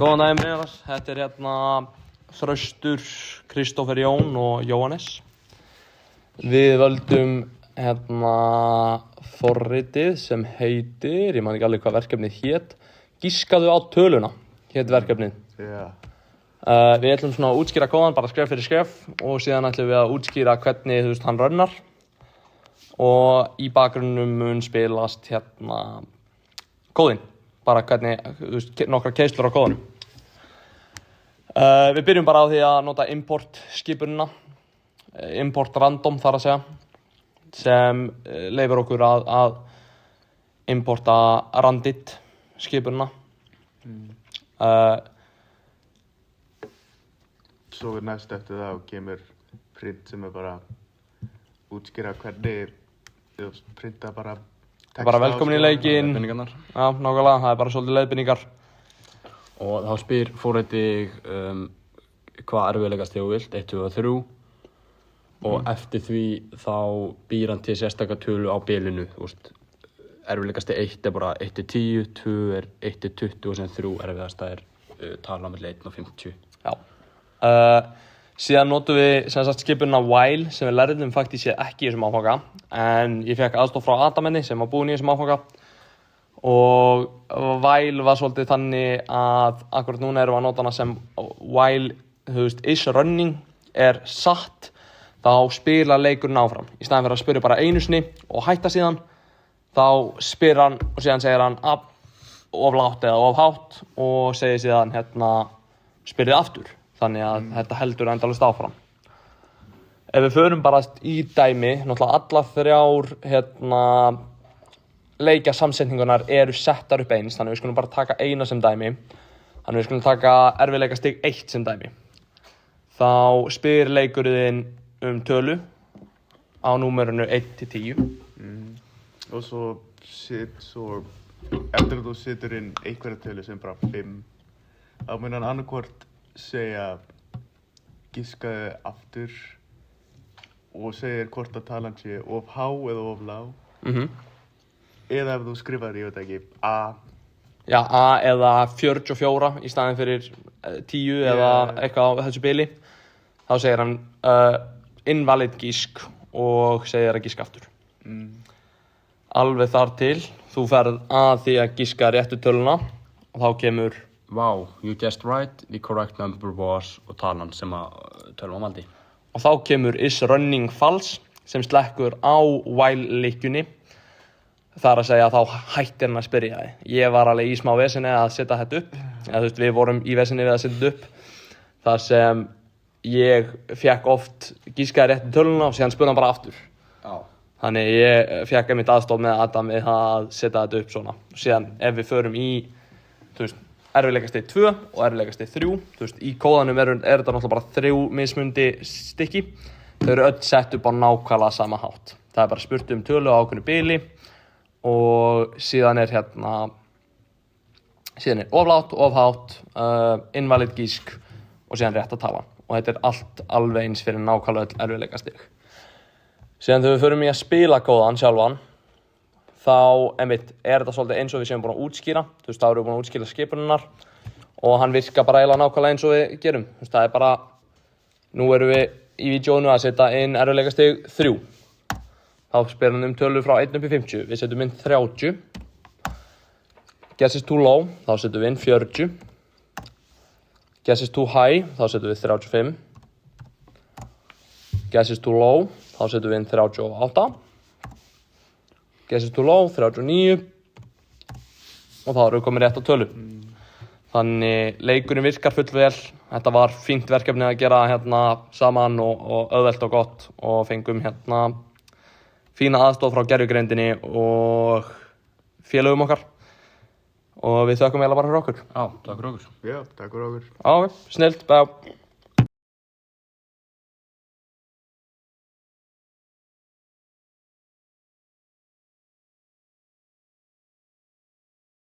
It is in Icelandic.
Góðan daginn Brynjar, þetta hérna Þraustur, Kristófer Jón og Jóhannes. Við völdum forritið sem heitir, ég man ekki alveg hvað verkefnið hét, Giskaðu á töluna, hét verkefnið. Yeah. Við ætlum svona að útskýra kóðan, bara skref fyrir skref og síðan ætlum við að útskýra hvernig hann rönnar og í bakgrunnum mun spilast kóðinn, bara hvernig, nokkra keyslur á kóðanum. Við byrjum bara á því að nota import skipunina, import random þar að segja, sem leyfir okkur að importa randit skipunina. Svo næst eftir það kemur print sem bara útskýra hvernig þú printa bara texta. Bara velkomin í leikinn. Leiðbeiningarnar. Já, nákvæmlega, það bara svolítið leiðbeiningar. Og þá spyr forritið hvað erfiðleikastig þú vilt, 1, 2 og 3. Og eftir því þá býr hann til sérstaka tölu á bilinu. Erfiðleikastig 1 bara 1 til 10, 2 1 til 20 og sem 3 erfiðasta tala milli 1 og 50. Já. Síðan notum við skipunina while sem við lærðum faktískt ekki í þessum áfanga, en ég fekk aðstoð frá Adamenni sem var búinn í þessum áfanga. Og while var svolítið þannig að akkurat núna erum við að nota hana sem while is running satt, þá spila leikurinn áfram. Í staðinn fyrir að spyrja bara einu sinni og hætta síðan, þá spyr hann og síðan segir hann of lágt eða of hátt og segir síðan spyrið aftur. Þannig að þetta heldur endalaust áfram. Ef við förum bara í dæmi, náttúrulega allar 3 leikja samsetningunar eru settar upp eins, þannig við skulum bara taka eina sem dæmi. Þannig við skulum taka erfiðleikastig 1 sem dæmi. Þá spyr leikurinn tölu á númerinu 1 til 10. Og svo eftir að þú setur inn einhverja tölu sem bara 5, þá mun hann annarkvort segja giskaðu aftur og segir hvort að talan sé of há eða of lág. Eða ef þú skrifar, ég veit ekki, A. Já, A eða 44 í staðinn fyrir 10 eða eitthvað á þessu bili. Þá segir hann invalid gisk og segir að giska aftur. Alveg þar til þú ferð að því að giska réttu töluna og þá kemur Wow, you guessed right, the correct number was og talan sem að tölum valdi. Og þá kemur is running false sem slekkur á while leikjunni. Það að segja að þá hættir hann að spyrja þig. Ég var alveg í smá vesinni að setja þetta upp. Eða, við vorum í vesinni við að setja þetta upp. Þar sem ég fekk oft giskaði réttu töluna og síðan spurði hann bara aftur. Já. Þannig ég fekk einmitt aðstoð með Adam við að setja þetta upp svona. Og síðan ef við förum í erfiðleikastig 2 og erfiðleikastig 3. Í kóðanum er þetta náttúrulega bara 3 mismundi stykki. Þau eru öll sett upp á nákvæmlega sama hátt. Það er bara spurt tölu á ákveðnu bili og síðan er of lágt, of hátt, invalid gísk og síðan rétt að tala. Og þetta er allt alveg eins fyrir nákvæmlega öll erfiðleikastig. Síðan þegar við förum í að spila kóðan sjálfan, þá þetta svolítið eins og við séum búin að útskýra. Þá erum við búin að útskýra skipuninnar og hann virkar bara eiginlega nákvæmlega eins og við gerum. Það er bara, nú erum við í vídeónu að setja inn erfiðleikastig 3. Þá spyr hann tölu frá 1 upp í 50. Við setjum inn 30. Guess is too low, þá setjum við inn 40. Guess is too high, þá setjum við 35. Guess is too low, þá setjum við inn 38. Guess is too low, 39. Og þá erum við komin rétt á tölu. Þannig leikurinn virkar fullvel. Þetta var fínt verkefni að gera saman og auðvelt og gott og fengum fína aðstoð frá gervigreindinni og félögum okkar. Og við þökkum eiginlega bara fyrir okkur. Já, takk fyrir okkur. Já, takk fyrir okkur. Já, snillt, bæ.